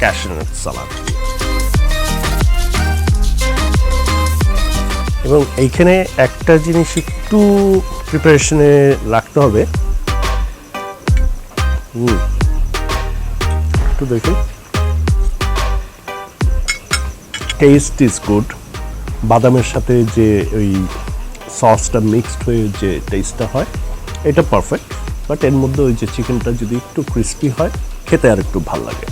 Cashew nut সালাদ। এবং এইখানে একটা জিনিস একটু প্রিপারেশনে রাখতে হবে, একটু দেখুন, টেস্ট ইজ গুড। বাদামের সাথে যে ওই সসটা মিক্সড হয়ে যে টেস্টটা হয় এটা পারফেক্ট, বাট এর মধ্যে ওই যে চিকেনটা যদি একটু ক্রিস্পি হয় খেতে আর একটু ভালো লাগে।